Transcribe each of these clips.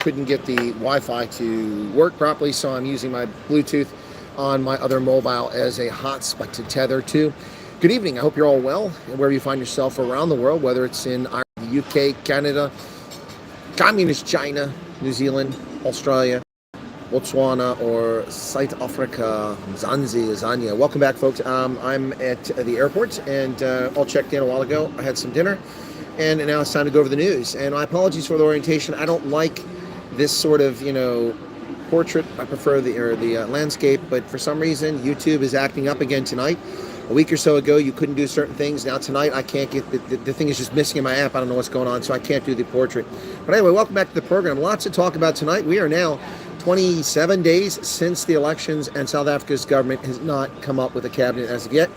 couldn't get the Wi-Fi to work properly, so I'm using my Bluetooth on my other mobile as a hotspot to tether to. Good evening. I hope you're all well, wherever you find yourself around the world, whether it's in Ireland, the UK, Canada, Communist China, New Zealand, Australia, Botswana, or South Africa, Zambia. Welcome back, folks. I'm at the airport, and all checked in a while ago. I had some dinner, and now it's time to go over the news. And my apologies for the orientation. I don't like this sort of, portrait. I prefer the landscape, but for some reason, YouTube is acting up again tonight. A week or so ago, you couldn't do certain things. Now tonight, I can't get, the thing is just missing in my app. I don't know what's going on, so I can't do the portrait. But anyway, welcome back to the program. Lots to talk about tonight. We are now 27 days since the elections, and South Africa's government has not come up with a cabinet as of yet.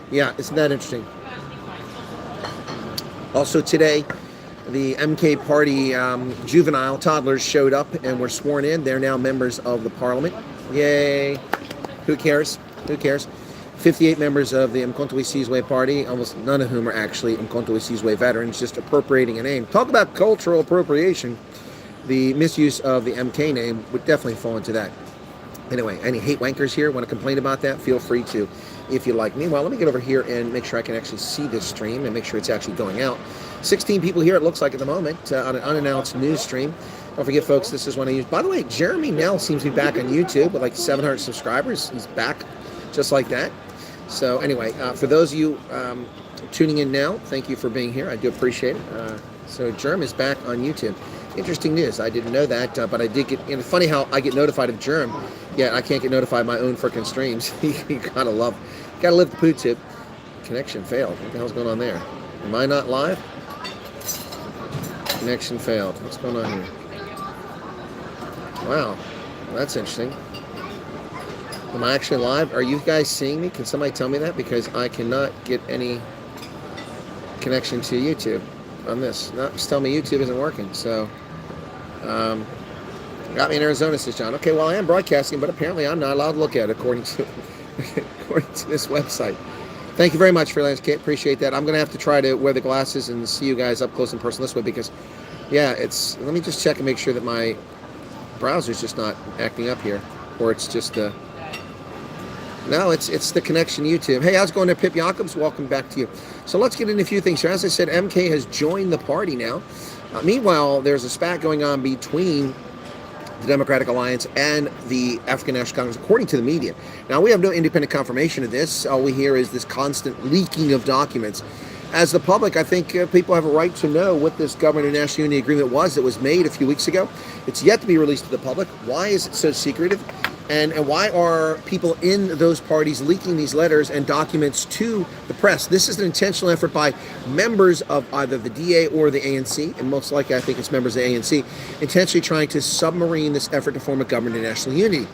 Yeah, isn't that interesting? Also today, the MK party juvenile toddlers showed up and were sworn in. They're now members of the parliament. Yay. Who cares? Who cares? 58 members of the Umkhonto we Sizwe party, almost none of whom are actually Umkhonto we Sizwe veterans, just appropriating a name. Talk about cultural appropriation. The misuse of the MK name would definitely fall into that. Anyway, any hate wankers here want to complain about that? Feel free to, if you like. Meanwhile, let me get over here and make sure I can actually see this stream and make sure it's actually going out. 16 people here, it looks like, at the moment, on an unannounced news stream. Don't forget, folks, this is one I use. By the way, Jeremy Nell seems to be back on YouTube with like 700 subscribers. He's back just like that. So anyway, for those of you tuning in now, thank you for being here. I do appreciate it. So Germ is back on YouTube. Interesting news. I didn't know that, but I did get. Funny how I get notified of Germ, yet I can't get notified of my own freaking streams. You gotta live the poo tip. Connection failed. What the hell's going on there? Am I not live? Connection failed. What's going on here? Wow, that's interesting. Am I actually live? Are you guys seeing me? Can somebody tell me that? Because I cannot get any connection to YouTube on this. No, just tell me YouTube isn't working. So, got me in Arizona, says John. Okay, well, I am broadcasting, but apparently I'm not allowed to look at it according to this website. Thank you very much for landscape. Appreciate that. I'm going to have to try to wear the glasses and see you guys up close and personal this way because, yeah, let me just check and make sure that my browser's just not acting up here, or it's just the. No, it's the connection YouTube. Hey, how's it going there, Pip Jacobs? Welcome back to you. So let's get into a few things here. As I said, MK has joined the party now. Meanwhile, there's a spat going on between the Democratic Alliance and the African National Congress, according to the media. Now, we have no independent confirmation of this. All we hear is this constant leaking of documents. As the public, I think people have a right to know what this Government of National Unity Agreement was that was made a few weeks ago. It's yet to be released to the public. Why is it so secretive? And why are people in those parties leaking these letters and documents to the press? This is an intentional effort by members of either the DA or the ANC, and most likely I think it's members of the ANC, intentionally trying to submarine this effort to form a government of national unity.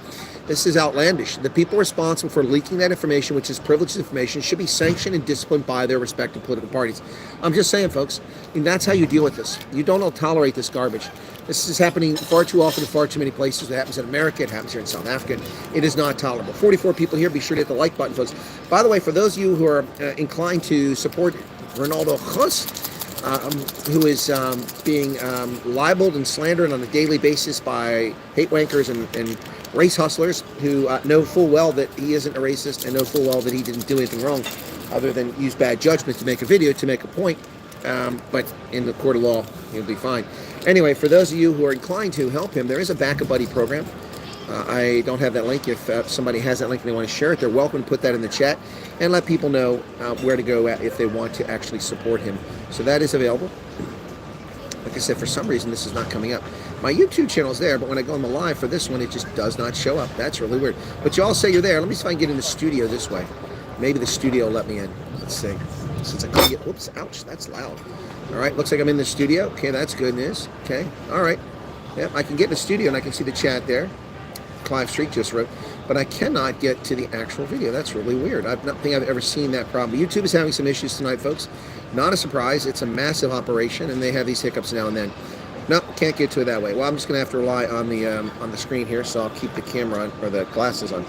This is outlandish. The people responsible for leaking that information, which is privileged information, should be sanctioned and disciplined by their respective political parties. I'm just saying, folks, and that's how you deal with this. You don't tolerate this garbage. This is happening far too often in far too many places. It happens in America. It happens here in South Africa. It is not tolerable. 44 people here. Be sure to hit the like button, folks. By the way, for those of you who are inclined to support Ronaldo Gos, who is being libeled and slandered on a daily basis by hate wankers and race hustlers who know full well that he isn't a racist and know full well that he didn't do anything wrong other than use bad judgment to make a video, to make a point. But in the court of law, he'll be fine. Anyway, for those of you who are inclined to help him, there is a Backup Buddy program. I don't have that link. If somebody has that link and they want to share it, they're welcome to put that in the chat and let people know where to go if they want to actually support him. So that is available. Like I said, for some reason, this is not coming up. My YouTube channel is there, but when I go on the live for this one, it just does not show up. That's really weird. But you all say you're there. Let me see if I can get in the studio this way. Maybe the studio will let me in. Let's see. Since I can't get, whoops, ouch, that's loud. All right, looks like I'm in the studio. Okay, that's good news. Okay, all right. Yep, I can get in the studio and I can see the chat there. Clive Street just wrote, but I cannot get to the actual video. That's really weird. I don't think I've ever seen that problem. YouTube is having some issues tonight, folks. Not a surprise. It's a massive operation, and they have these hiccups now and then. No, can't get to it that way. Well, I'm just going to have to rely on the screen here, so I'll keep the camera on, or the glasses on.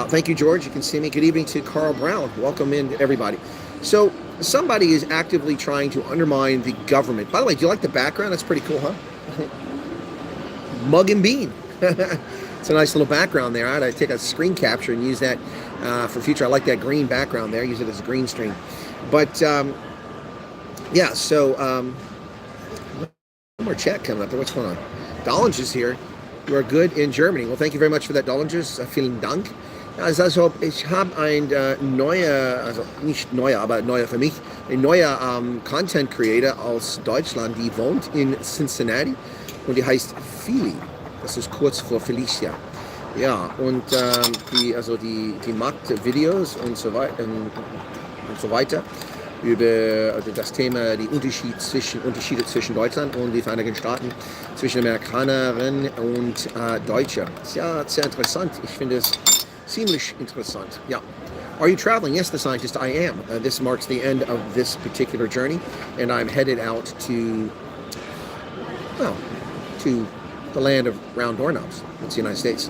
Thank you, George. You can see me. Good evening to Carl Brown. Welcome in, everybody. So somebody is actively trying to undermine the government. By the way, do you like the background? That's pretty cool, huh? mug and bean. It's a nice little background there. I'd take a screen capture and use that for future. I like that green background there. Use it as a green screen. But yeah, so one more chat coming up there. What's going on? Dollinger's here. You are good in Germany. Well, thank you very much for that, Dollinger's. Vielen Dank. Also, ich habe ein neuer, also nicht neuer, aber neuer für mich, ein neuer Content Creator aus Deutschland, die wohnt in Cincinnati und die heißt Fili. Das ist kurz vor Felicia. Ja, und die macht Videos und so weiter über das Thema die Unterschiede zwischen Deutschland und die Vereinigten Staaten, zwischen Amerikanerinnen und Deutsche. Ja, sehr interessant. Ich finde es ziemlich interessant. Yeah. Are you traveling? Yes, the scientist, I am. This marks the end of this particular journey, and I'm headed out to the land of round doorknobs. It's the United States.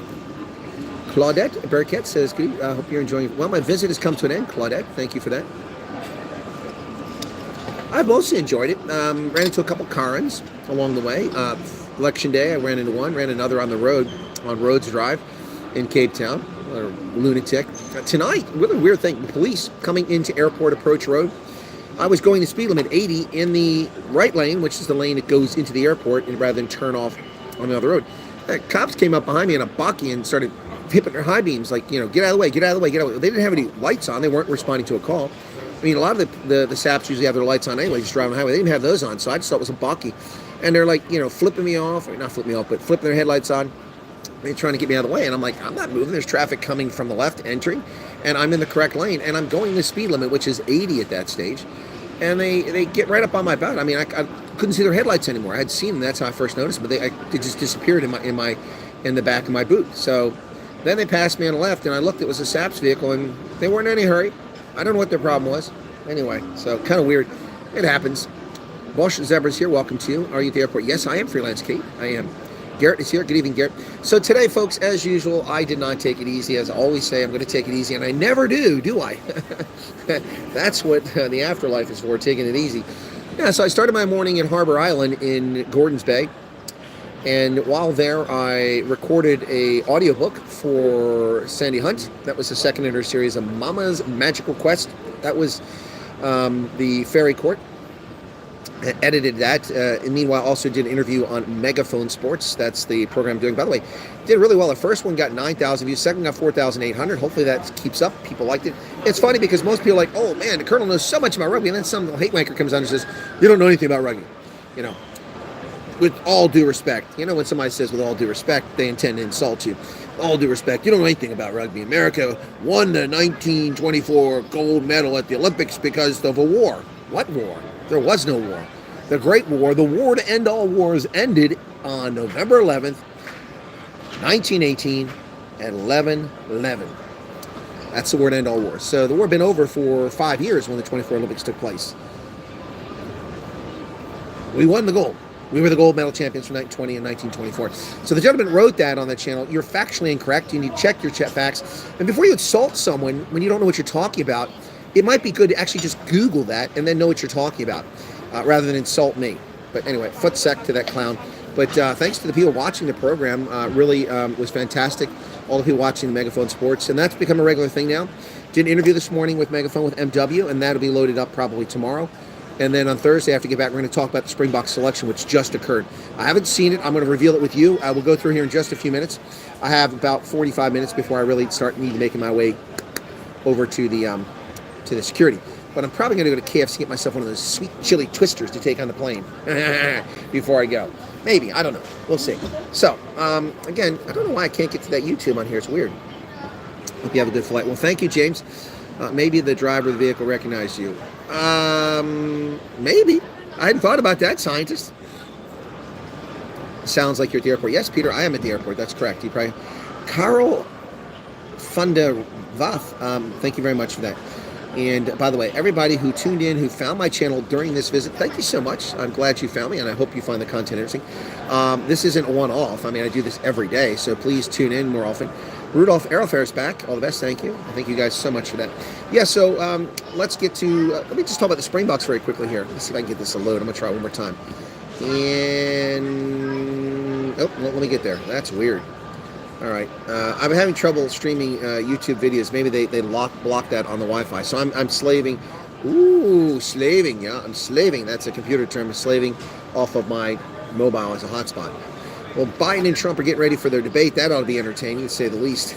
Claudette Burkett says, I hope you're enjoying. Well, my visit has come to an end, Claudette. Thank you for that. I've mostly enjoyed it. Ran into a couple Karens along the way. Election day, I ran into one, ran another on the road, on Rhodes Drive in Cape Town. A lunatic. Tonight, really weird thing, the police coming into Airport Approach Road. I was going the speed limit 80 in the right lane, which is the lane that goes into the airport, and rather than turn off on the other road. Cops came up behind me in a bakkie and started hipping their high beams, like, get out of the way, get out of the way, get out of the way. They didn't have any lights on. They weren't responding to a call. I mean, a lot of the SAPs usually have their lights on anyway, just driving the highway. They didn't have those on, so I just thought it was a bakkie. And they're like, flipping me off, or not flipping me off, but flipping their headlights on. They're trying to get me out of the way, and I'm like, I'm not moving. There's traffic coming from the left entering, and I'm in the correct lane, and I'm going the speed limit, which is 80 at that stage. And they get right up on my butt. I mean, I couldn't see their headlights anymore. I had seen them. That's how I first noticed them, but they just disappeared in the back of my boot. So then they passed me on the left, and I looked. It was a SAPS vehicle, and they weren't in any hurry. I don't know what their problem was. Anyway, so kind of weird. It happens. Bosch Zebra's here. Welcome to you. Are you at the airport? Yes, I am, Freelance Kate. I am. Garrett is here. Good evening, Garrett. So today, folks, as usual, I did not take it easy. As I always say, I'm going to take it easy, and I never do I? That's what the afterlife is for, taking it easy. Yeah, so I started my morning in Harbor Island in Gordons Bay, and while there, I recorded a audiobook for Sandy Hunt. That was the second in her series of Mama's Magical Quest. That was the Fairy Court. Edited that, and meanwhile also did an interview on Megaphone Sports. That's the program I'm doing. By the way, did really well. The first one got 9,000 views, second got 4,800. Hopefully that keeps up. People liked it. It's funny because most people are like, oh man, the Colonel knows so much about rugby, and then some hate wanker comes on and says, you don't know anything about rugby. With all due respect. When somebody says with all due respect, they intend to insult you. With all due respect, you don't know anything about rugby. America won the 1924 gold medal at the Olympics because of a war. What war? There was no war. The Great War, the war to end all wars, ended on November 11th, 1918 at 11:11. That's the war to end all wars. So the war had been over for 5 years when the 24 Olympics took place. We won the gold. We were the gold medal champions from 1920 and 1924. So the gentleman wrote that on the channel. You're factually incorrect. You need to check your facts. And before you insult someone when you don't know what you're talking about, it might be good to actually just Google that and then know what you're talking about, rather than insult me. But anyway, foot sec to that clown. But thanks to the people watching the program. Really was fantastic. All the people watching the Megaphone Sports. And that's become a regular thing now. Did an interview this morning with Megaphone with MW, and that'll be loaded up probably tomorrow. And then on Thursday, I have to get back. We're going to talk about the Springbok selection, which just occurred. I haven't seen it. I'm going to reveal it with you. I will go through here in just a few minutes. I have about 45 minutes before I really start making my way over to the security. But I'm probably going to go to KFC and get myself one of those sweet chili twisters to take on the plane before I go. Maybe. I don't know. We'll see. So, again, I don't know why I can't get to that YouTube on here. It's weird. Hope you have a good flight. Well, thank you, James. Maybe the driver of the vehicle recognized you. Maybe. I hadn't thought about that, scientist. Sounds like you're at the airport. Yes, Peter, I am at the airport. That's correct. You probably... Carl Fundervath, thank you very much for that. And by the way, everybody who tuned in, who found my channel during this visit, thank you so much. I'm glad you found me, and I hope you find the content interesting. This isn't a one-off. I mean, I do this every day, so please tune in more often. Rudolph Aerofair is back. All the best. Thank you. Thank you guys so much for that. Yeah, so let's get to... let me just talk about the Springboks very quickly here. Let's see if I can get this to load. I'm going to try it one more time. And Oh, let me get there. That's weird. All right. I've been having trouble streaming YouTube videos. Maybe they block that on the Wi-Fi. So I'm slaving. Ooh, slaving. Yeah, I'm slaving. That's a computer term. Slaving off of my mobile as a hotspot. Well, Biden and Trump are getting ready for their debate. That ought to be entertaining, to say the least.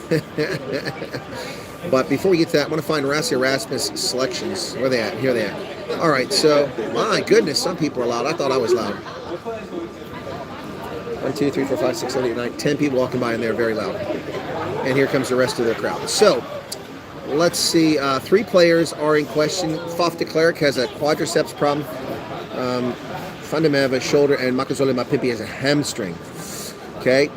But before we get to that, I want to find Erasmus selections. Where are they at? Here they are. All right. So, my goodness, some people are loud. I thought I was loud. 1, 2, 3, 4, 5, 6, 7, 8, 9, 10 people walking by, and they're very loud. And here comes the rest of their crowd. So, let's see. 3 players are in question. Faf de Klerk has a quadriceps problem. Fundameva, shoulder, and Makazole Mapimpi has a hamstring. Okay.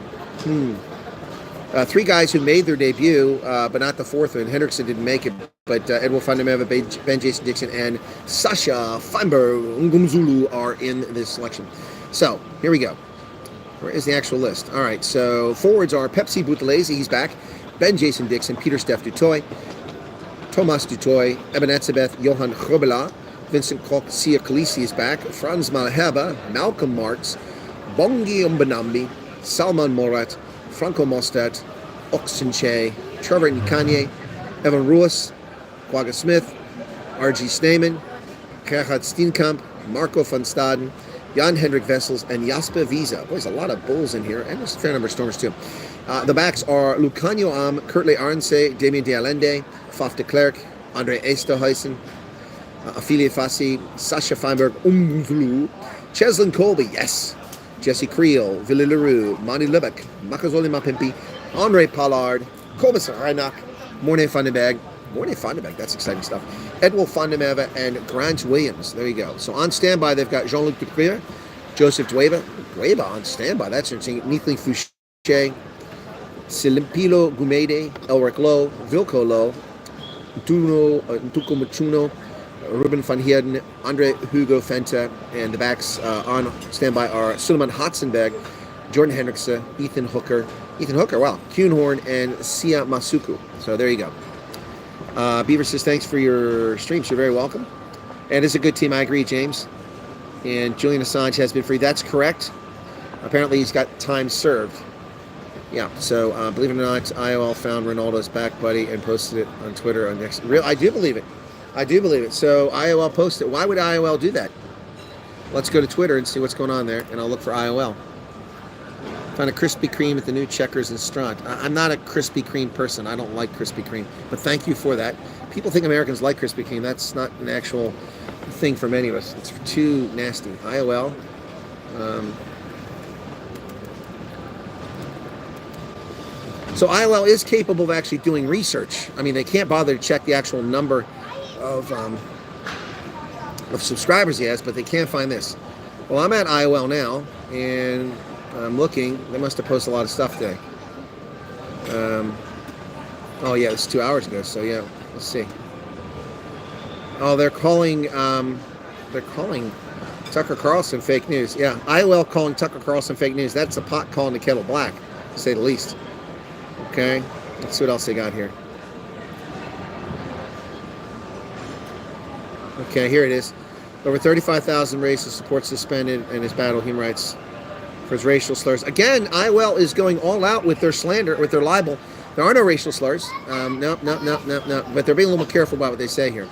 3 guys who made their debut, but not the 4th one. Hendrickson didn't make it, but Edward Fundameva, Ben Jason Dixon, and Sasha Feinberg Ngumzulu are in this selection. So, here we go. Where is the actual list? All right, so forwards are Pepsi Boutelese, he's back. Ben Jason Dixon, Peter Steph Dutoy, Thomas Dutoy, Eben Etzebeth, Johan Grobela, Vincent Kok, Sia Khaleesi is back. Franz Malaheba, Malcolm Marks, Bongi Umbanambi, Salman Morat, Franco Mostat, Oxenche, Trevor Nikanye, Evan Ruiz, Quagga Smith, R.G. Sneeman, Gerhard Steenkamp, Marco van Staden, Jan-Hendrik Wessels, and Jasper Visa. Boy, there's a lot of bulls in here, and there's a fair number of stormers too. The backs are Lucanio Am, Kurtley Arnse, Damien de Allende, Faf de Klerk, Andre Esterhuisen, Ophelia Fassi, Sasha Feinberg, Umvlu, Cheslin Colby, yes, Jesse Creel, Ville Leroux, Mani Lubeck, Makazole Mapimpi, Andre Pollard, Kobus Reinach, Morne Vandenberg, that's exciting stuff, Edwin Fundameva, and Grant Williams. There you go. So on standby, they've got Jean-Luc Duclier, Joseph Dweba on standby, that's interesting, Nicklin Fouché, Silimpilo Gumede, Elric Lowe, Vilko Lowe, Ntuko Machuno, Ruben van Heerden, Andre Hugo Fenta, and the backs on standby are Suleiman Hatzenberg, Jordan Hendrickson, Ethan Hooker, wow, Kuhnhorn, and Sia Masuku. So there you go. Beaver says, thanks for your streams. You're very welcome. And it's a good team. I agree, James. And Julian Assange has been free. That's correct. Apparently, he's got time served. Yeah, so believe it or not, IOL found Ronaldo's back buddy and posted it on Twitter. I do believe it. So IOL posted it. Why would IOL do that? Let's go to Twitter and see what's going on there, and I'll look for IOL. Found a Krispy Kreme at the new Checkers in Strand. I'm not a Krispy Kreme person. I don't like Krispy Kreme, but thank you for that. People think Americans like Krispy Kreme. That's not an actual thing for many of us. It's too nasty. IOL. So IOL is capable of actually doing research. I mean, they can't bother to check the actual number of subscribers he has, but they can't find this. Well, I'm at IOL now, and I'm looking. They must have posted a lot of stuff today. Oh yeah, it's 2 hours ago. So yeah, let's see. Oh, they're calling Tucker Carlson fake news. Yeah, IOL calling Tucker Carlson fake news. That's a pot calling the kettle black, to say the least. Okay, let's see what else they got here. Okay, here it is. Over 35,000 racist support suspended in his battle human rights for his racial slurs. Again, IOL is going all out with their slander, with their libel. There are no racial slurs. No. But they're being a little more careful about what they say here.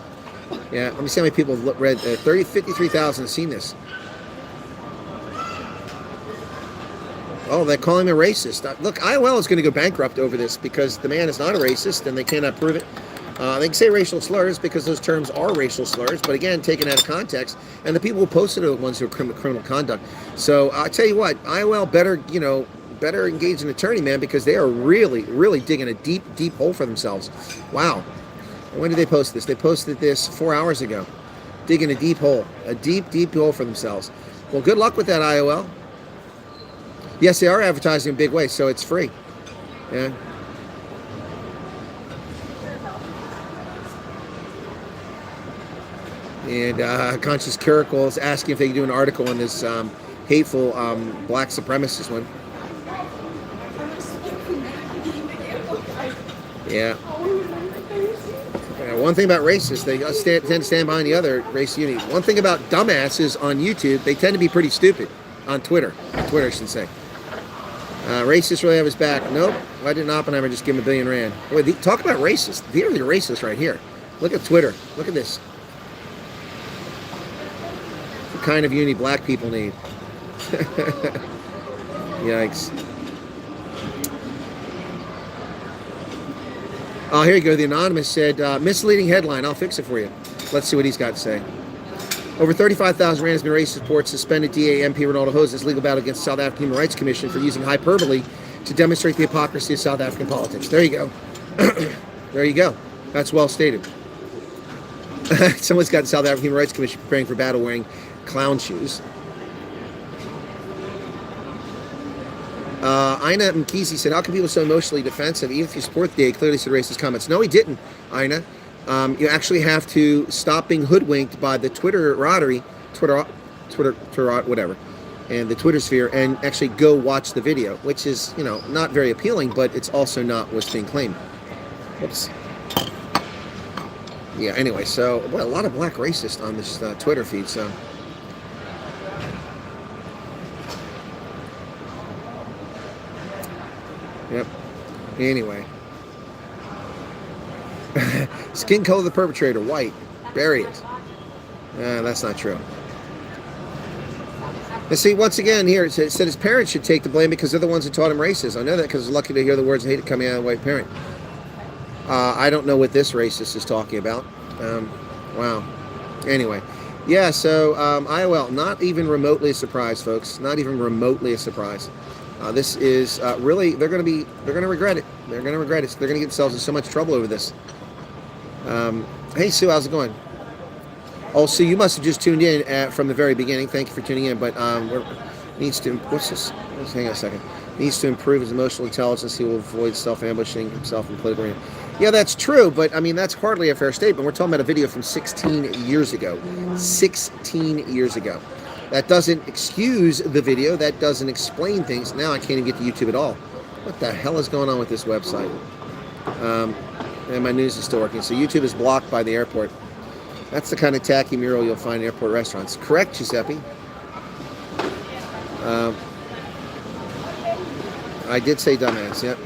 Yeah, let me see how many people have read. 53,000 have seen this. Oh, they're calling him a racist. Look, IOL is going to go bankrupt over this because the man is not a racist and they cannot prove it. They can say racial slurs because those terms are racial slurs, but again, taken out of context. And the people who posted it are the ones who are criminal conduct. So I tell you what, IOL better engage an attorney, man, because they are really, really digging a deep, deep hole for themselves. Wow. When did they post this? They posted this 4 hours ago. Digging a deep hole, a deep, deep hole for themselves. Well, good luck with that, IOL. Yes, they are advertising in a big way, so it's free. Yeah. And Conscious Curicle is asking if they can do an article on this hateful black supremacist one. Yeah. One thing about racists, they tend to stand behind the other race unity. One thing about dumbasses on YouTube, they tend to be pretty stupid on Twitter. On Twitter, I should say. Racist really have his back. Nope. Why didn't Oppenheimer just give him $1 billion rand? Boy, talk about racist. They're the racist right here. Look at Twitter. Look at this. The kind of uni black people need. Yikes. Oh, here you go. The Anonymous said, misleading headline. I'll fix it for you. Let's see what he's got to say. Over 35,000 rand has been raised to support suspended DA MP Ronaldo Hose's legal battle against the South African Human Rights Commission for using hyperbole to demonstrate the hypocrisy of South African politics. There you go. There you go. That's well stated. Someone's got the South African Human Rights Commission preparing for battle wearing clown shoes. Ina Mkisi said, how can people so emotionally defensive? Even if you support the DA, clearly said racist comments. No, he didn't, Ina. You actually have to stop being hoodwinked by the Twitter, whatever, and the Twitter sphere, and actually go watch the video, which is, you know, not very appealing, but it's also not what's being claimed. Oops. Yeah, anyway, so, well, a lot of black racists on this Twitter feed, so. Yep. Anyway. Skin color of the perpetrator, white. Bury it. That's not true. And see, once again, here, it said his parents should take the blame because they're the ones who taught him racist. I know that because I was lucky to hear the words of hate coming out of a white parent. I don't know what this racist is talking about. Wow. Anyway. Yeah, so IOL, not even remotely a surprise, folks. Not even remotely a surprise. This is really, they're going to regret it. They're going to regret it. They're going to get themselves in so much trouble over this. Hey, Sue, how's it going? Oh, Sue, you must have just tuned in from the very beginning. Thank you for tuning in. But needs to, what's this? Let's hang on a second. Needs to improve his emotional intelligence. He will avoid self-ambushing himself in political arena. Yeah, that's true, but I mean, that's hardly a fair statement. We're talking about a video from 16 years ago. 16 years ago. That doesn't excuse the video. That doesn't explain things. Now I can't even get to YouTube at all. What the hell is going on with this website? And my news is still working. So YouTube is blocked by the airport. That's the kind of tacky mural you'll find in airport restaurants. Correct, Giuseppe. I did say dumbass, yep.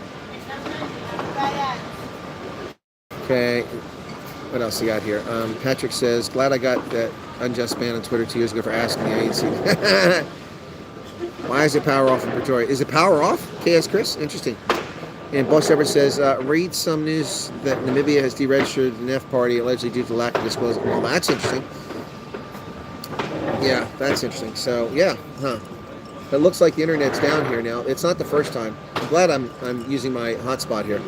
Okay. What else you got here? Patrick says, glad I got that unjust ban on Twitter 2 years ago for asking the agency. Why is it power off in Pretoria? Is it power off? KS Chris? Interesting. And Boss Everett says, read some news that Namibia has deregistered the NEF party allegedly due to lack of disclosure. Well, that's interesting. Yeah, that's interesting. So, yeah, It looks like the internet's down here now. It's not the first time. I'm glad I'm using my hotspot here.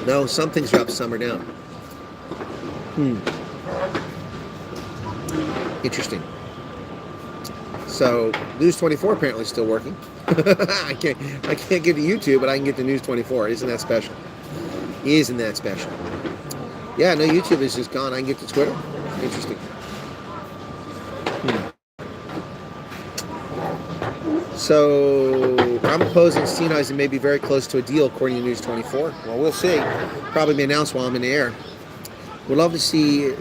No, some things are up, some are down. Interesting. So, News 24 apparently is still working. I can't get to YouTube, but I can get to News 24. Isn't that special? Isn't that special? Yeah, no, YouTube is just gone. I can get to Twitter. Interesting. So, Ramaphosa and Steenhuisen may be very close to a deal, according to News 24. Well, we'll see. Probably be announced while I'm in the air. Would love to see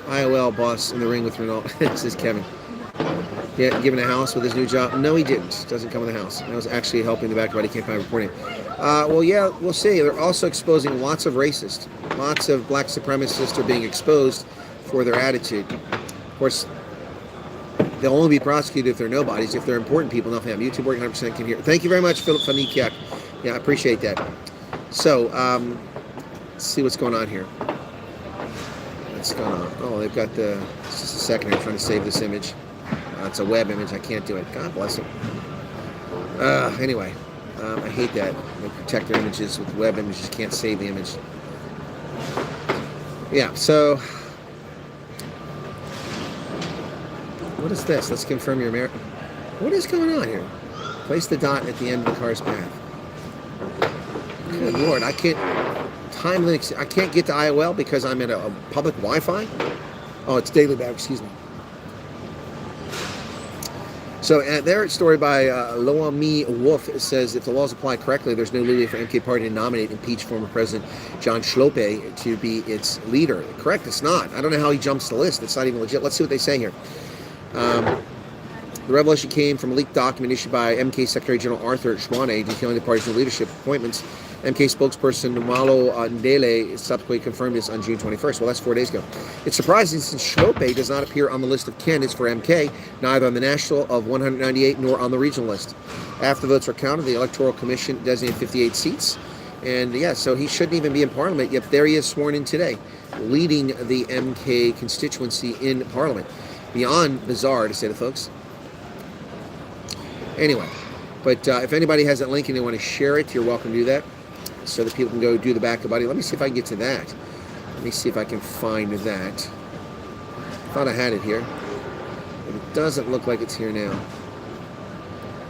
IOL boss in the ring with Ronaldo. This is Kevin. Yeah, given a house with his new job. No, he didn't. Doesn't come with a house. I was actually helping the back body campaign reporting. Well, yeah, we'll see. They're also exposing lots of racists. Lots of black supremacists are being exposed for their attitude. Of course, they'll only be prosecuted if they're nobodies. If they're important people, nothing happen. YouTube working 100% can hear. Thank you very much, Philip Fanikiak. Yeah, I appreciate that. So, let's see what's going on here. What's going on? Oh, they've got the... Just a second, I'm trying to save this image. It's a web image. I can't do it. God bless them. Anyway, I hate that. They protect their images with web images. Can't save the image. Yeah, so... What is this? Let's confirm your American. What is going on here? Place the dot at the end of the car's path. Good Lord, I can't... Time limits. I can't get to IOL because I'm at a public Wi-Fi? Oh, it's Daily Bag. Excuse me. So their story by Loami Wolf says if the laws apply correctly, there's no leeway for MK Party to nominate impeached former President John Schlope to be its leader. Correct, it's not. I don't know how he jumps the list. It's not even legit. Let's see what they say here. The revelation came from a leaked document issued by MK Secretary General Arthur Schwane detailing the party's new leadership appointments. MK spokesperson Numalo Ndele subsequently confirmed this on June 21st. Well, that's 4 days ago. It's surprising since Schwope does not appear on the list of candidates for MK, neither on the national of 198 nor on the regional list. After votes were counted, the Electoral Commission designated 58 seats. And yeah, so he shouldn't even be in Parliament, yet there he is sworn in today, leading the MK constituency in Parliament. Beyond bizarre, to say the folks. Anyway, but if anybody has that link and they want to share it, you're welcome to do that so that people can go do the back of buddy. Let me see if I can get to that. Let me see if I can find that. I thought I had it here. But it doesn't look like it's here now.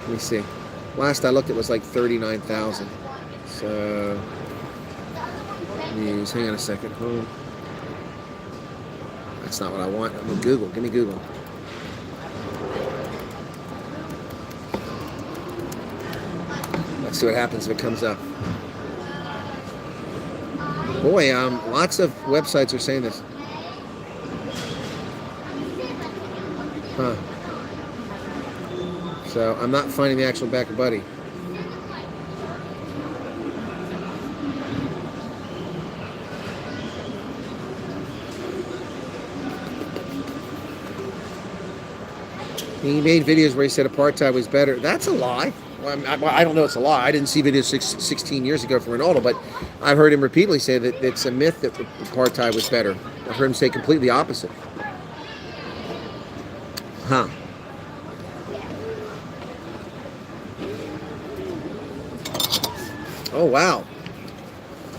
Let me see. Last I looked, it was like 39,000. So, news. Hang on a second. Home. That's not what I want. I'm going to Google. Give me Google. Let's see what happens if it comes up. Boy, lots of websites are saying this. Huh. So I'm not finding the actual back of buddy. He made videos where he said apartheid was better. That's a lie. Well, I don't know it's a lie. I didn't see videos 16 years ago from Ronaldo, but I've heard him repeatedly say that it's a myth that apartheid was better. I've heard him say completely opposite. Huh. Oh, wow.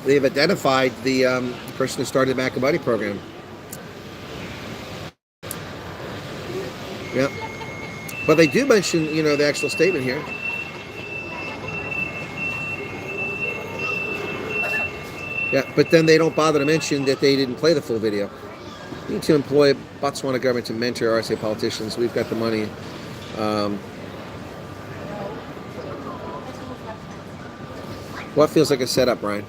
They've identified the person who started the Back of Buddy program. Yep. But they do mention, you know, the actual statement here. Yeah, but then they don't bother to mention that they didn't play the full video. We need to employ Botswana government to mentor RSA politicians. We've got the money. What feels like a setup, Brian?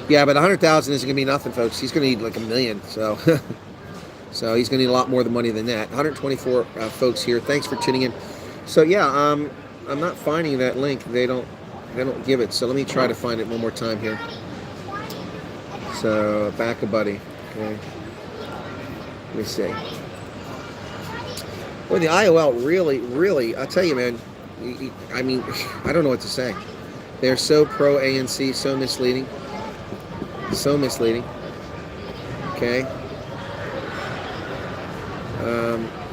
Yeah, but 100,000 isn't going to be nothing, folks. He's going to need like $1 million. So, so he's going to need a lot more money than that. 124 folks here. Thanks for tuning in. So yeah, I'm not finding that link. They don't give it. So let me try to find it one more time here. So back a buddy. Okay. Let me see. Boy, the IOL really, I tell you, man. I mean, I don't know what to say. They're so pro ANC, so misleading. So misleading. Okay.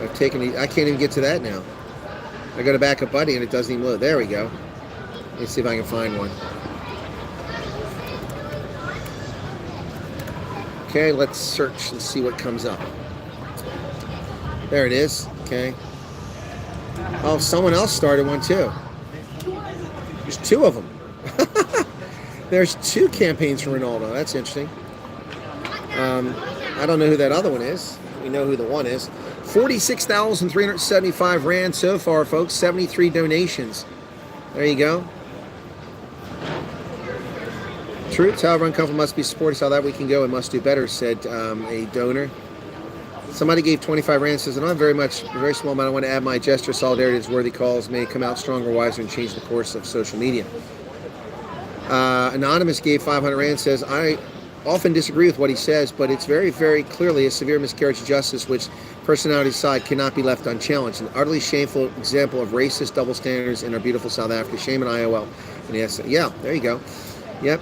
I've taken. I can't even get to that now. I go to back up buddy and it doesn't even load. There we go. Let me see if I can find one. Okay, let's search and see what comes up. There it is. Okay. Oh, someone else started one too. There's two of them. There's two campaigns for Ronaldo. That's interesting. I don't know who that other one is. We know who the one is. 46,375 Rand so far, folks. 73 donations. There you go. Troops, however, uncomfortable must be supported. How that we can go and must do better, said a donor. Somebody gave 25 Rand, says, I don't have very much, a very small amount. I want to add my gesture of solidarity as worthy calls may come out stronger, wiser, and change the course of social media. Anonymous gave 500 Rand, says, I often disagree with what he says, but it's very, very clearly a severe miscarriage of justice, which personality aside cannot be left unchallenged. An utterly shameful example of racist double standards in our beautiful South Africa. Shame and IOL. And yes, yeah, there you go. Yep.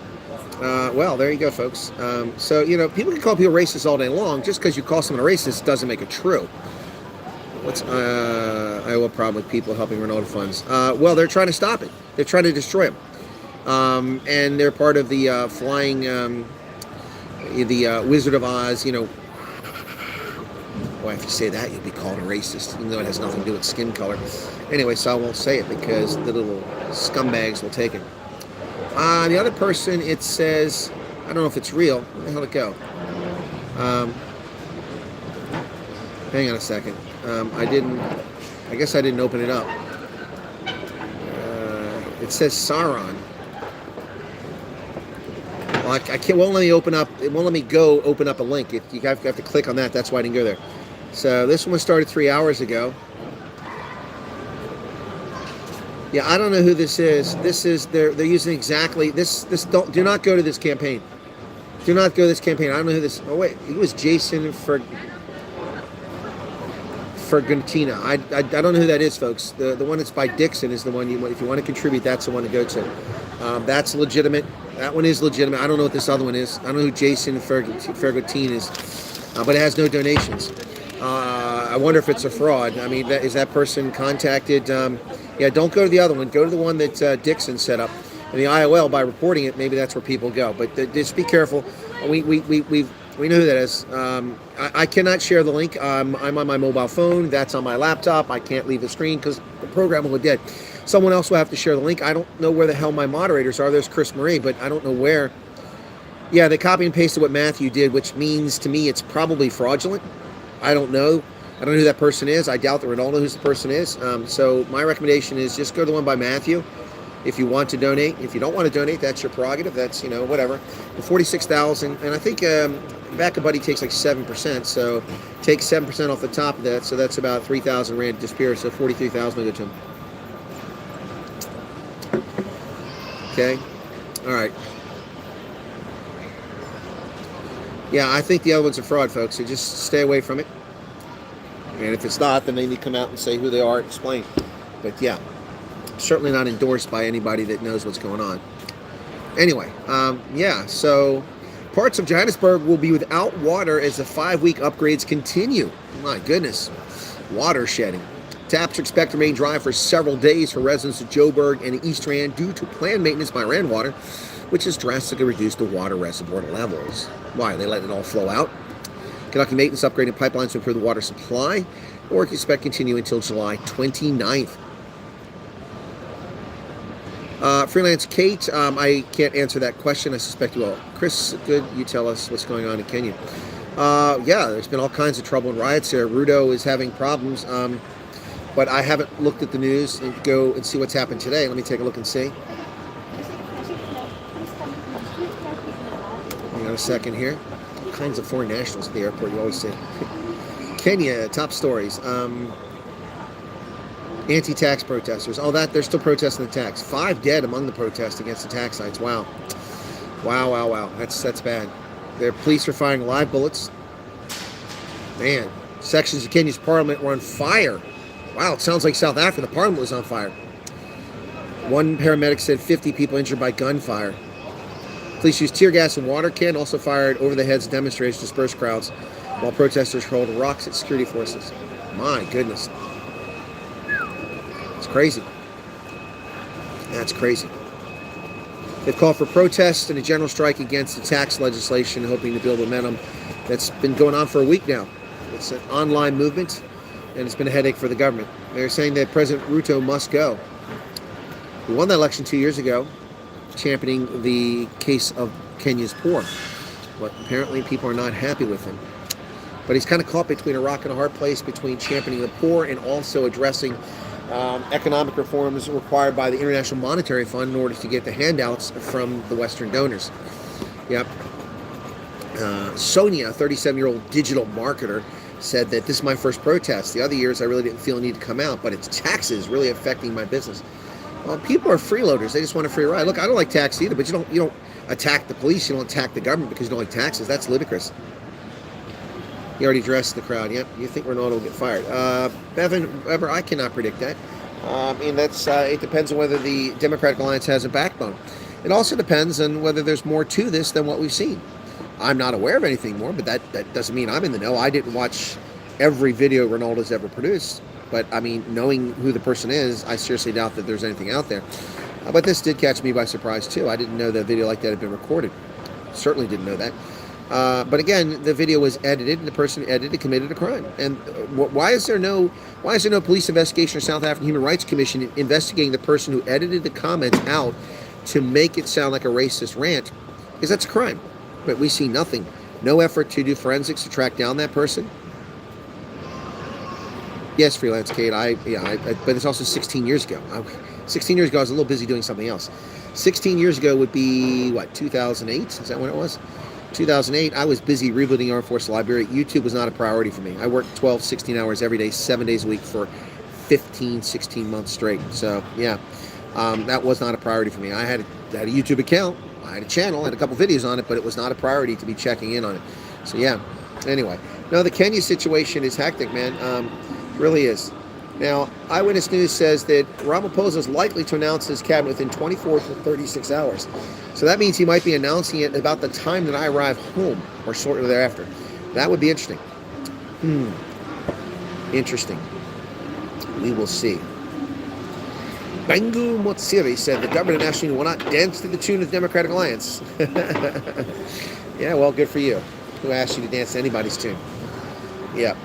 Well, there you go, folks. So, you know, people can call people racist all day long. Just because you call someone a racist doesn't make it true. What's Iowa problem with people helping Ronaldo funds? Well, they're trying to stop it. They're trying to destroy him. And they're part of the flying, the Wizard of Oz, you know. Boy, if you say that, you'll be called a racist, even though it has nothing to do with skin color. Anyway, so I won't say it because the little scumbags will take it. The other person, it says, I don't know if it's real. Where the hell did it go? Hang on a second. I guess I didn't open it up. It says Sauron. Well, I can't. Won't let me open up. It won't let me go open up a link. You have to click on that. That's why I didn't go there. So this one was started 3 hours ago. Yeah, I don't know who this is. This is they're using exactly this. Do not go to this campaign. Do not go to this campaign. I don't know who this. Oh wait, it was Jason Fergantina. I don't know who that is, folks. The one that's by Dixon is the one if you want to contribute, that's the one to go to. That's legitimate. That one is legitimate. I don't know what this other one is. I don't know who Jason Fergantina is, but it has no donations. I wonder if it's a fraud. I mean, is that person contacted? Yeah, don't go to the other one. Go to the one that Dixon set up. And the IOL, by reporting it, maybe that's where people go. But just be careful. We know who that is. I cannot share the link. I'm on my mobile phone. That's on my laptop. I can't leave the screen because the program will go dead. Someone else will have to share the link. I don't know where the hell my moderators are. There's Chris Marie, but I don't know where. Yeah, they copy and pasted what Matthew did, which means to me it's probably fraudulent. I don't know. I don't know who that person is. I doubt that Ronaldo knows who the person is. So my recommendation is just go to the one by Matthew if you want to donate. If you don't want to donate, that's your prerogative. That's, whatever. The 46,000, and I think Back a Buddy takes like 7%. So take 7% off the top of that. So that's about 3,000 Rand disappears. So 43,000 will go to him. Okay. All right. Yeah, I think the other one's a fraud, folks. So just stay away from it. And if it's not, then they need to come out and say who they are and explain. But yeah, certainly not endorsed by anybody that knows what's going on. Anyway, yeah, so parts of Johannesburg will be without water as the 5-week upgrades continue. My goodness, water shedding. Taps are expected to remain dry for several days for residents of Joburg and East Rand due to planned maintenance by Rand Water, which has drastically reduced the water reservoir levels. Why? They let it all flow out? Conducting maintenance, upgrading pipelines to improve the water supply. The work is expected to continue until July 29th. Freelance Kate, I can't answer that question. I suspect you will. Chris, good. You tell us what's going on in Kenya. Yeah, there's been all kinds of trouble and riots there. Ruto is having problems, but I haven't looked at the news and go and see what's happened today. Let me take a look and see. Hang on a second here. Kinds of foreign nationals at the airport, you always see. Kenya, top stories. Anti-tax protesters. Oh, they're still protesting the tax. 5 dead among the protests against the tax sites. Wow. Wow. That's bad. Their police are firing live bullets. Man, sections of Kenya's parliament were on fire. Wow, it sounds like South Africa. The parliament was on fire. One paramedic said 50 people injured by gunfire. Police used tear gas and water cannon, also fired over the heads of demonstrators to disperse crowds, while protesters hurled rocks at security forces. My goodness. It's crazy. That's crazy. They've called for protests and a general strike against the tax legislation, hoping to build momentum. That's been going on for a week now. It's an online movement, and it's been a headache for the government. They're saying that President Ruto must go. He won that election 2 years ago, championing the case of Kenya's poor. But apparently people are not happy with him. But he's kind of caught between a rock and a hard place between championing the poor and also addressing economic reforms required by the International Monetary Fund in order to get the handouts from the Western donors. Yep. Sonia, a 37-year-old digital marketer, said that this is my first protest. The other years I really didn't feel a need to come out, but it's taxes really affecting my business. Well, people are freeloaders. They just want a free ride. Look, I don't like tax either, but you don't attack the police. You don't attack the government because you don't like taxes. That's ludicrous. He already addressed the crowd. Yep. You think Ronaldo will get fired? Bevan Weber, I cannot predict that. That's it depends on whether the Democratic Alliance has a backbone. It also depends on whether there's more to this than what we've seen. I'm not aware of anything more, but that doesn't mean I'm in the know. I didn't watch every video Ronaldo's ever produced. But, I mean, knowing who the person is, I seriously doubt that there's anything out there. But this did catch me by surprise, too. I didn't know that a video like that had been recorded. Certainly didn't know that. But, again, the video was edited, and the person who edited committed a crime. And why is there no police investigation or South African Human Rights Commission investigating the person who edited the comments out to make it sound like a racist rant? Because that's a crime. But we see nothing. No effort to do forensics to track down that person. Yes, freelance Kate. But it's also 16 years ago. 16 years ago, I was a little busy doing something else. 16 years ago would be, what, 2008? Is that when it was? 2008, I was busy rebuilding the Armed Forces Library. YouTube was not a priority for me. I worked 12, 16 hours every day, 7 days a week for 15, 16 months straight. So, yeah, that was not a priority for me. I had a YouTube account. I had a channel, I had a couple videos on it, but it was not a priority to be checking in on it. So, yeah, anyway. No, the Kenya situation is hectic, man. Really is. Now, Eyewitness News says that Ramaphosa is likely to announce his cabinet within 24 to 36 hours. So that means he might be announcing it about the time that I arrive home or shortly thereafter. That would be interesting. Interesting. We will see. Bangu Motsiri said the government of national unity will not dance to the tune of the Democratic Alliance. Yeah, well, good for you. Who asked you to dance to anybody's tune? Yeah.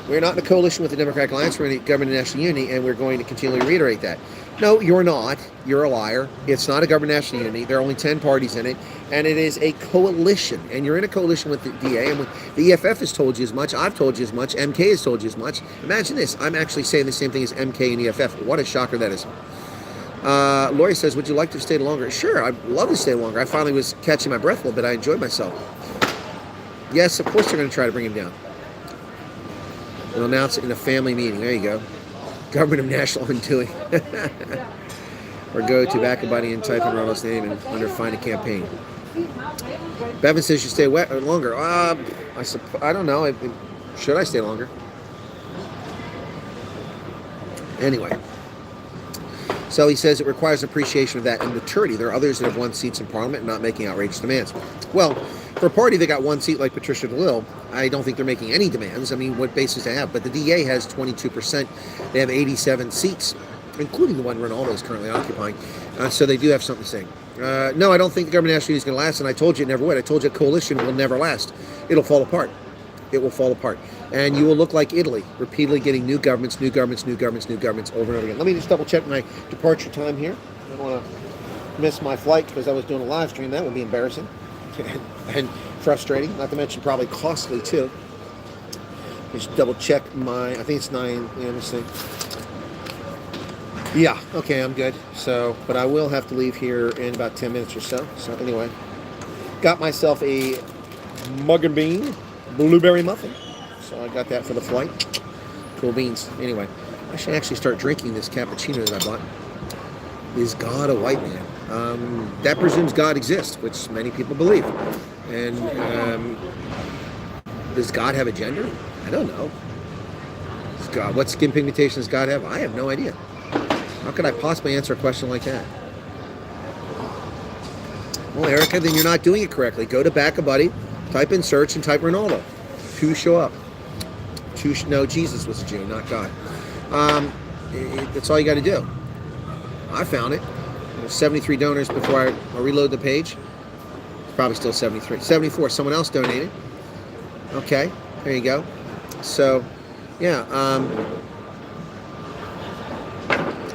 We're not in a coalition with the Democratic Alliance. We're in a government of national unity, and we're going to continually reiterate that. No, you're not. You're a liar. It's not a government of national unity. There are only 10 parties in it, and it is a coalition. And you're in a coalition with the DA, and the EFF has told you as much. I've told you as much. MK has told you as much. Imagine this. I'm actually saying the same thing as MK and EFF. What a shocker that is. Lori says, would you like to stay longer? Sure, I'd love to stay longer. I finally was catching my breath a little bit. I enjoyed myself. Yes, of course they're going to try to bring him down. We'll announce it in a family meeting. There you go. Government of National Undoing. Or go to Back a Buddy and type in Ronald's name and under Find a Campaign. Bevan says you stay wet or longer. I don't know. Should I stay longer? Anyway. So he says it requires appreciation of that and maturity. There are others that have won seats in Parliament and not making outrageous demands. Well, for a party that got one seat like Patricia DeLille, I don't think they're making any demands. I mean, what basis they have? But the DA has 22%. They have 87 seats, including the one Ronaldo is currently occupying. So they do have something to say. No, I don't think the government of national unity is going to last, and I told you it never would. I told you a coalition will never last. It'll fall apart. It will fall apart. And you will look like Italy, repeatedly getting new governments over and over again. Let me just double check my departure time here. I don't want to miss my flight because I was doing a live stream. That would be embarrassing and frustrating, not to mention probably costly too. Just double check I think it's 9, let me see. Yeah, okay, I'm good. So, but I will have to leave here in about 10 minutes or so. So anyway, got myself a mug and bean blueberry muffin. So I got that for the flight. Cool beans. Anyway, I should actually start drinking this cappuccino that I bought. Is God a white man? That presumes God exists, which many people believe. And does God have a gender? I don't know. What skin pigmentation does God have? I have no idea. How could I possibly answer a question like that? Well, Erica, then you're not doing it correctly. Go to Back a Buddy, type in search, and type Ronaldo. 2 show up. No, Jesus was a Jew, not God. That's all you got to do. I found it. There's 73 donors before I reload the page. It's probably still 73. 74. Someone else donated. Okay, there you go. So, yeah.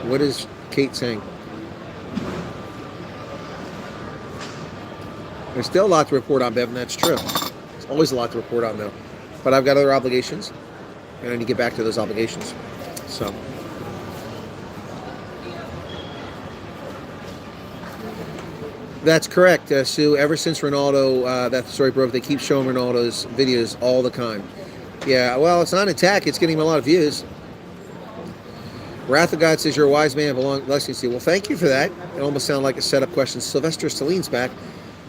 What is Kate saying? There's still a lot to report on, Bevan. That's true. There's always a lot to report on, though. But I've got other obligations, and I need to get back to those obligations. So. That's correct, Sue. Ever since Ronaldo, that story broke, they keep showing Ronaldo's videos all the time. Yeah, well, it's not an attack. It's getting him a lot of views. Wrath of God says, you're a wise man, belong blessings to you. Well, thank you for that. It almost sounded like a setup question. Sylvester Stalline's back.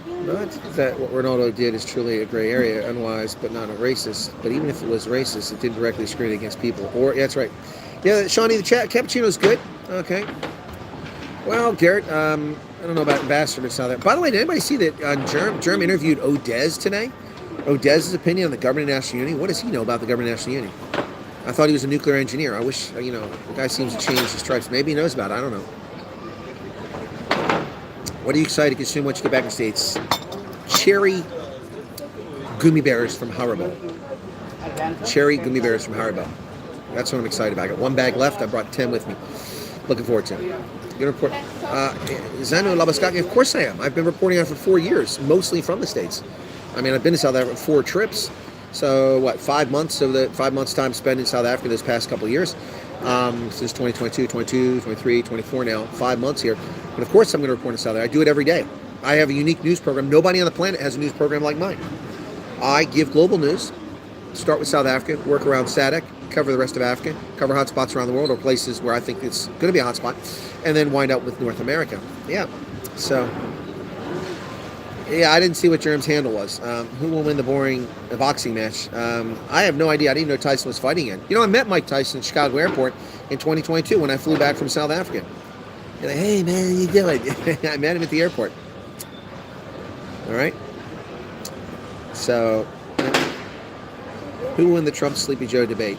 Not that what Ronaldo did is truly a gray area, unwise, but not a racist. But even if it was racist, it didn't directly discriminate against people. Or, yeah, that's right. Yeah, Shawnee, the cappuccino's good. Okay. Well, Garrett, I don't know about Ambassador, but it's not there. By the way, did anybody see that Germ interviewed Odez today? Odez's opinion on the government of national unity. What does he know about the government of national unity? I thought he was a nuclear engineer. I wish, the guy seems to change his stripes. Maybe he knows about it. I don't know. What are you excited to consume once you get back in the States? Cherry gummy bears from Haribo. Cherry gummy bears from Haribo. That's what I'm excited about. I got 1 bag left. I brought 10 with me. Looking forward to it. Going to report. Zano Labaskaki, of course I am. I've been reporting on for 4 years, mostly from the States. I mean, I've been to South Africa 4 trips. So what, 5 months of the 5 months time spent in South Africa this past couple of years, since 2022, 22, 23, 24 now, 5 months here. But of course I'm going to report in South Africa. I do it every day. I have a unique news program. Nobody on the planet has a news program like mine. I give global news, start with South Africa, work around SADC, cover the rest of Africa, cover hotspots around the world or places where I think it's going to be a hotspot, and then wind up with North America. Yeah, so, yeah, I didn't see what Jerem's handle was. Who will win the boring boxing match? I have no idea. I didn't know Tyson was fighting in. You know, I met Mike Tyson at Chicago Airport in 2022 when I flew back from South Africa. You're like, hey, man, how you doing? I met him at the airport. All right. So, who will win the Trump Sleepy Joe debate?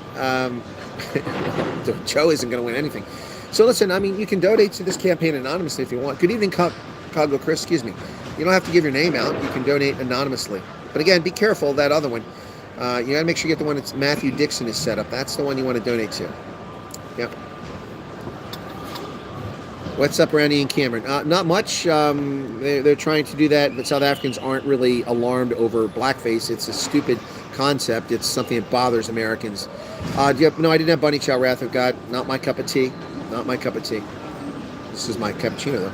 Joe isn't going to win anything. So listen, I mean, you can donate to this campaign anonymously if you want. Good evening, Congo Chris, excuse me. You don't have to give your name out. You can donate anonymously. But again, be careful, that other one. You got to make sure you get the one that's Matthew Dixon is set up. That's the one you want to donate to. Yep. What's up, Randy and Cameron? Not much. They're trying to do that, but South Africans aren't really alarmed over blackface. It's a stupid concept. It's something that bothers Americans. No, I didn't have bunny chow, wrath of God. Not my cup of tea. Not my cup of tea. This is my cappuccino, though.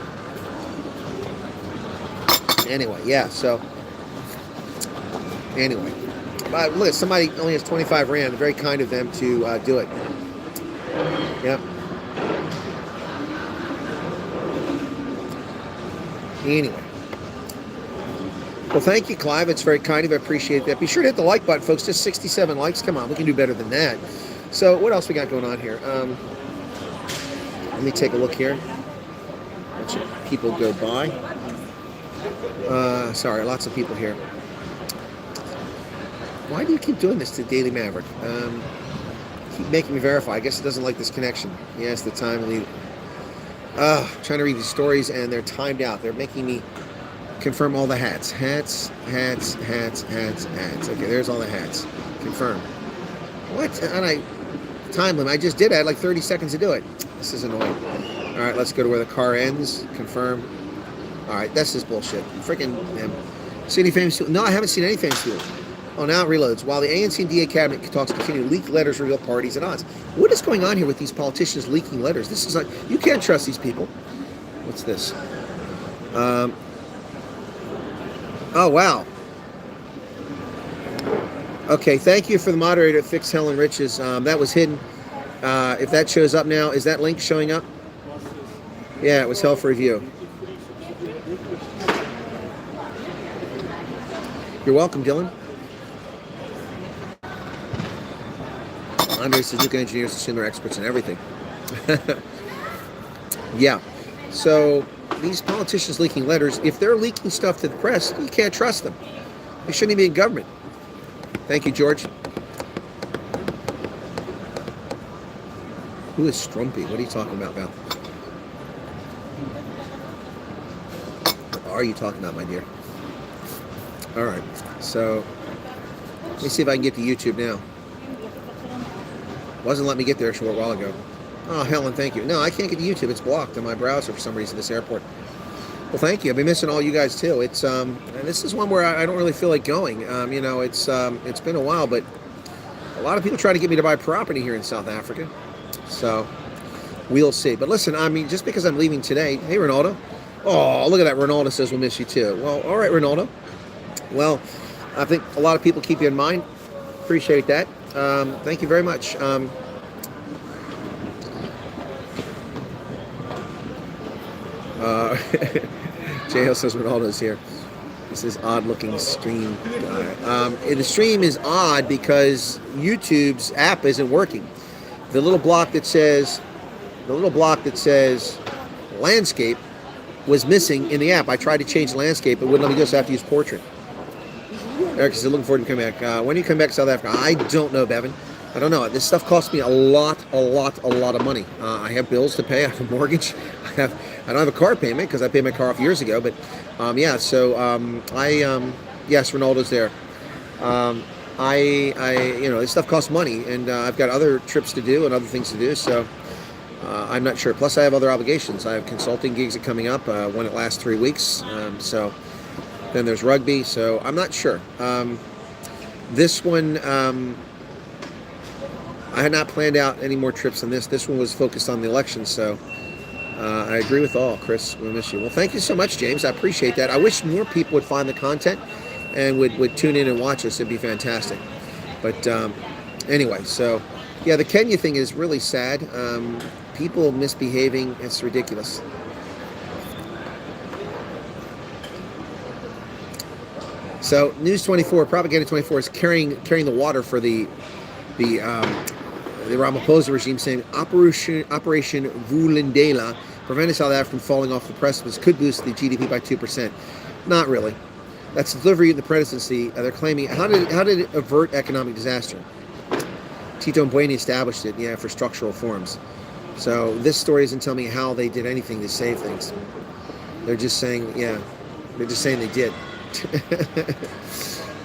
Anyway, yeah, so. Anyway. Look, somebody only has 25 Rand. Very kind of them to do it. Yep. Anyway. Well, thank you, Clive. It's very kind of you. I appreciate that. Be sure to hit the like button, folks. Just 67 likes. Come on, we can do better than that. So what else we got going on here? Let me take a look here. Bunch of people go by. Sorry, lots of people here. Why do you keep doing this to Daily Maverick? Keep making me verify. I guess it doesn't like this connection. Yes, the time lead. Trying to read these stories and they're timed out. They're making me confirm all the hats. Hats. Okay, there's all the hats. Confirm. What? And time limit. I just did it. I had like 30 seconds to do it. This is annoying. All right, let's go to where the car ends. Confirm. All right, this is bullshit. Freaking him. See any famous people? No, I haven't seen any famous people. Oh, now it reloads. While the ANC and DA cabinet talks continue, leaked letters reveal parties at odds. What is going on here with these politicians leaking letters? This is like, you can't trust these people. What's this? Oh, wow. Okay, thank you for the moderator to fix Helen Rich's. That was hidden. If that shows up now, is that link showing up? Yeah, it was hell for review. You're welcome, Dylan. Andre says nuclear engineers assume they're experts in everything. Yeah. So these politicians leaking letters, if they're leaking stuff to the press, you can't trust them. They shouldn't even be in government. Thank you, George. Who is Strumpy? What are you talking about, Val? What are you talking about, my dear? All right. So let me see if I can get to YouTube now. Wasn't letting me get there a short while ago. Oh, Helen, thank you. No, I can't get to YouTube. It's blocked on my browser for some reason, this airport. Well, thank you. I've been missing all you guys, too. It's and this is one where I don't really feel like going. You know, it's been a while, but a lot of people try to get me to buy property here in South Africa. So we'll see. But listen, I mean, just because I'm leaving today. Hey, Ronaldo. Oh, look at that. Ronaldo says we'll miss you, too. Well, all right, Ronaldo. Well, I think a lot of people keep you in mind. Appreciate that. Thank you very much. JL says Ronaldo's here. This is odd-looking stream guy. The stream is odd because YouTube's app isn't working. The little block that says landscape was missing in the app. I tried to change the landscape, it wouldn't let me go, so I have to use portrait. Eric is looking forward to coming back. When do you come back to South Africa? I don't know, Bevan. I don't know. This stuff costs me a lot of money. I have bills to pay. I have a mortgage. I don't have a car payment because I paid my car off years ago. But yeah, so yes, Ronaldo's there. You know, this stuff costs money, and I've got other trips to do and other things to do. So I'm not sure. Plus, I have other obligations. I have consulting gigs that are coming up. One that lasts 3 weeks. So then there's rugby. So I'm not sure. This one, I had not planned out any more trips on this. This one was focused on the election, so I agree with all. Chris, we miss you. Well, thank you so much, James. I appreciate that. I wish more people would find the content and would tune in and watch us. It'd be fantastic. But anyway, so yeah, the Kenya thing is really sad. People misbehaving, it's ridiculous. So News 24, Propaganda 24 is carrying the water for the Ramaphosa regime, saying Operation Vulindela prevented South Africa from falling off the precipice, could boost the GDP by 2%. Not really. That's the delivery of the presidency. They're claiming, how did it avert economic disaster? Tito Mboweni established it, yeah, for structural reforms. So this story doesn't tell me how they did anything to save things. They're just saying, yeah, they're just saying they did.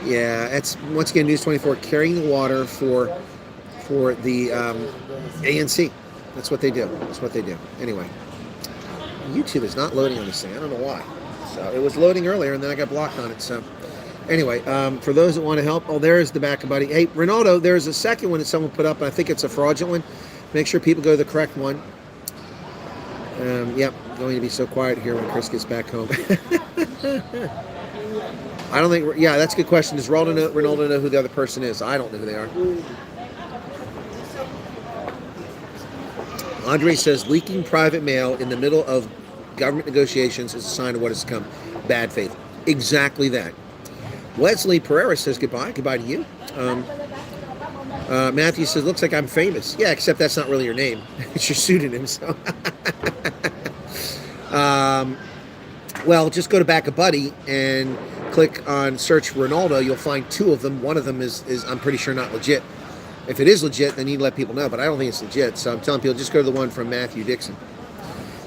Yeah, it's once again News 24 carrying the water for the ANC. That's what they do. That's what they do. Anyway, YouTube is not loading on this thing. I don't know why. So it was loading earlier, and then I got blocked on it. So anyway, for those that want to help, oh, there's the back of buddy. Hey, Ronaldo, there's a second one that someone put up, and I think it's a fraudulent one. Make sure people go to the correct one. Yep, going to be so quiet here when Chris gets back home. I don't think, yeah, that's a good question. Does Ronaldo know who the other person is? I don't know who they are. Andre says, leaking private mail in the middle of government negotiations is a sign of what has come. Bad faith. Exactly that. Wesley Pereira says, goodbye. Goodbye to you. Matthew says, looks like I'm famous. Yeah, except that's not really your name. It's your pseudonym. So. Well, just go to Back a Buddy and click on search Ronaldo. You'll find two of them. One of them is I'm pretty sure not legit. If it is legit, then you need to let people know, but I don't think it's legit. So I'm telling people, just go to the one from Matthew Dixon.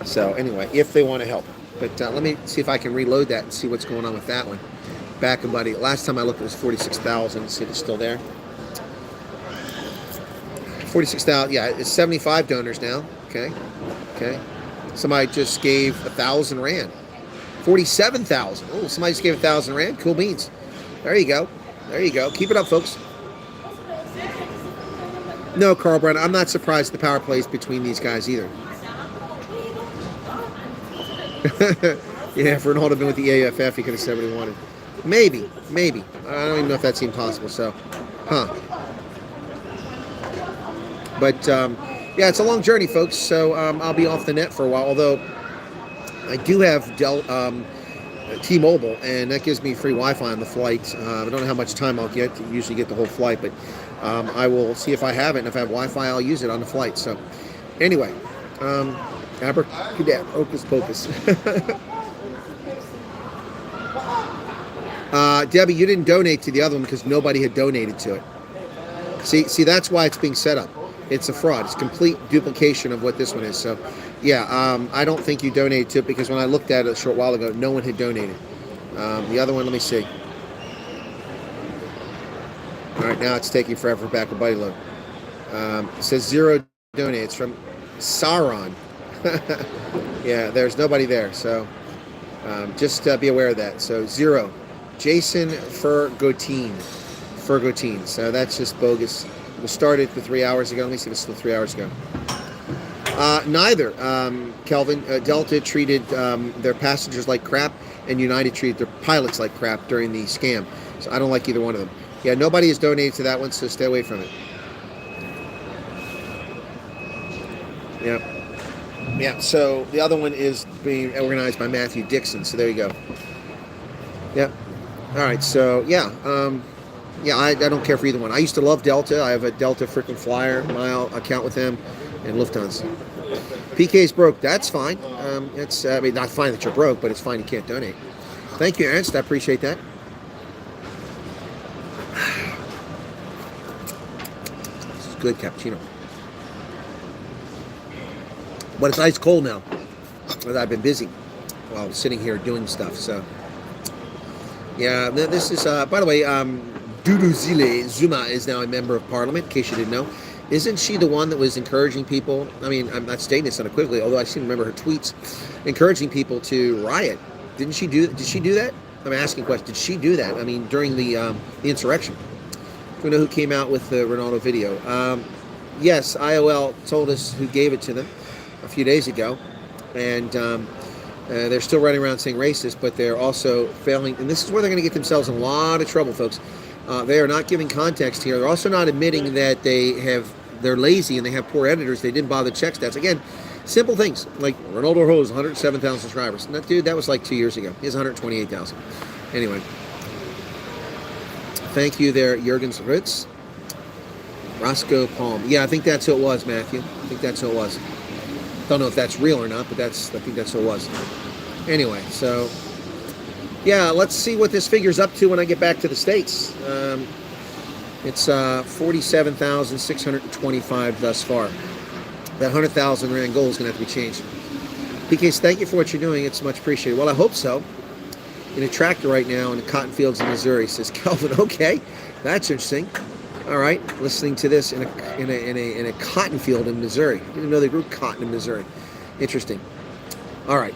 So anyway, if they want to help. But let me see if I can reload that and see what's going on with that one. Back a Buddy. Last time I looked, it was 46,000. See if it's still there. 46,000. Yeah, it's 75 donors now. Okay. Okay. Somebody just gave 1,000 Rand. 47,000. Oh, somebody just gave 1,000 Rand. Cool beans. There you go. There you go. Keep it up, folks. No, Carl Brown, I'm not surprised the power plays between these guys either. Yeah, if Ronaldo had been with the AFF, he could have said what he wanted. Maybe. I don't even know if that's even possible, so, But, yeah, it's a long journey, folks, so I'll be off the net for a while, although I do have T-Mobile, and that gives me free Wi-Fi on the flight. I don't know how much time I'll get. Usually get the whole flight, but I will see if I have it, and if I have Wi-Fi, I'll use it on the flight. So, anyway, abracadabra, hocus pocus. Debbie, you didn't donate to the other one because nobody had donated to it. See, that's why it's being set up. It's a fraud. It's complete duplication of what this one is. So, yeah, I don't think you donated to it because when I looked at it a short while ago, no one had donated. The other one, let me see. All right, now it's taking forever back a buddy load. It says 0 donates from Sauron. Yeah, there's nobody there. So just be aware of that. So 0. Jason Fergotine. So that's just bogus. We started for 3 hours ago. Let me see if it's still 3 hours ago. Neither. Kelvin, Delta treated their passengers like crap, and United treated their pilots like crap during the scam. So I don't like either one of them. Yeah, nobody has donated to that one, so stay away from it. Yeah, so the other one is being organized by Matthew Dixon, so there you go. Yeah. All right, so, yeah. Yeah, I don't care for either one. I used to love Delta. I have a Delta freaking flyer mile account with them and Lufthansa. PK's broke. That's fine. It's I mean, not fine that you're broke, but it's fine you can't donate. Thank you, Ernst. I appreciate that. This is good cappuccino. But it's ice cold now. I've been busy while sitting here doing stuff. So, yeah, this is, by the way, Duduzile Zuma is now a member of parliament, in case you didn't know. Isn't she the one that was encouraging people? I mean, I'm not stating this unequivocally, although I seem to remember her tweets encouraging people to riot. Did she do that? I'm asking a question. Did she do that? I mean, during the insurrection. we know who came out with the Ronaldo video. Yes, IOL told us who gave it to them a few days ago, and they're still running around saying racist, but they're also failing, and this is where they're going to get themselves in a lot of trouble, folks. They are not giving context here. They're also not admitting that they're lazy and they have poor editors. They didn't bother to check stats. Again, simple things like Ronaldo Rose, 107,000 subscribers. And that was like 2 years ago. He has 128,000. Anyway, thank you there, Jurgens Ritz. Roscoe Palm. Yeah, I think that's who it was, Matthew. I think that's who it was. Don't know if that's real or not, but I think that's who it was. Anyway, so yeah, let's see what this figure's up to when I get back to the States. It's 47,625 thus far. That 100,000 Rand goal is going to have to be changed. PKs, thank you for what you're doing. It's much appreciated. Well, I hope so. In a tractor right now in the cotton fields in Missouri, says Kelvin. Okay, that's interesting. All right, listening to this in a cotton field in Missouri. I didn't even know they grew cotton in Missouri. Interesting. All right.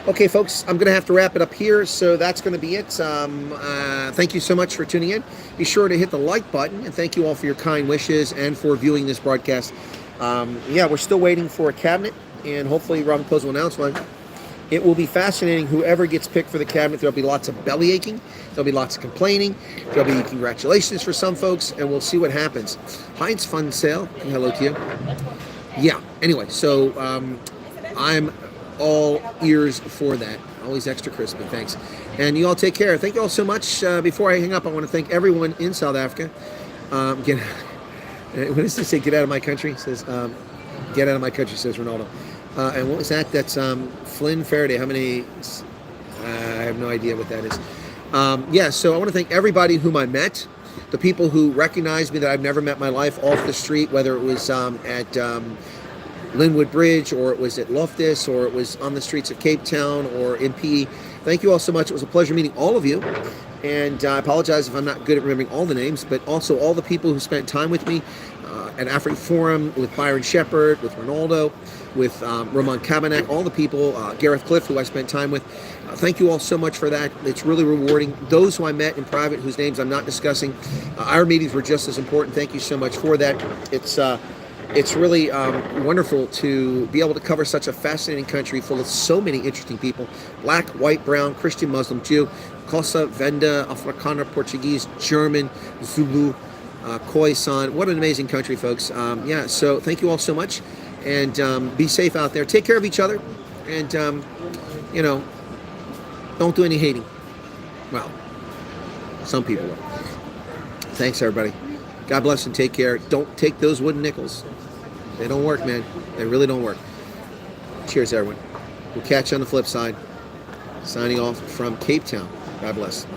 Okay, folks, I'm going to have to wrap it up here, so that's going to be it. Thank you so much for tuning in. Be sure to hit the like button, and thank you all for your kind wishes and for viewing this broadcast. Yeah, we're still waiting for a cabinet, and hopefully Robin Close will announce one. It will be fascinating. Whoever gets picked for the cabinet, there'll be lots of belly aching. There'll be lots of complaining. There'll be congratulations for some folks, and we'll see what happens. Heinz Fun Sale, hello to you. Yeah, anyway, so I'm all ears for that. Always extra crispy. Thanks. And you all take care. Thank you all so much. Before I hang up, I want to thank everyone in South Africa. What does this say? Get out of my country? It says, get out of my country, says Ronaldo. And what was that? That's Flynn Faraday. How many? I have no idea what that is. Yeah, so I want to thank everybody whom I met. The people who recognized me that I've never met in my life off the street, whether it was at Linwood Bridge, or it was at Loftus, or it was on the streets of Cape Town, or in PE. Thank you all so much. It was a pleasure meeting all of you. And I apologize if I'm not good at remembering all the names, but also all the people who spent time with me at Afri Forum, with Byron Shepard, with Ronaldo, with Roman Kabanak, all the people, Gareth Cliff, who I spent time with. Thank you all so much for that. It's really rewarding. Those who I met in private, whose names I'm not discussing, our meetings were just as important. Thank you so much for that. It's really wonderful to be able to cover such a fascinating country full of so many interesting people. Black, white, brown, Christian, Muslim, Jew, Xhosa, Venda, Afrikaner, Portuguese, German, Zulu, Khoisan. What an amazing country, folks. Yeah, so thank you all so much. And be safe out there. Take care of each other. And, don't do any hating. Well, some people will. Thanks, everybody. God bless and take care. Don't take those wooden nickels. They don't work, man. They really don't work. Cheers, everyone. We'll catch you on the flip side. Signing off from Cape Town. God bless.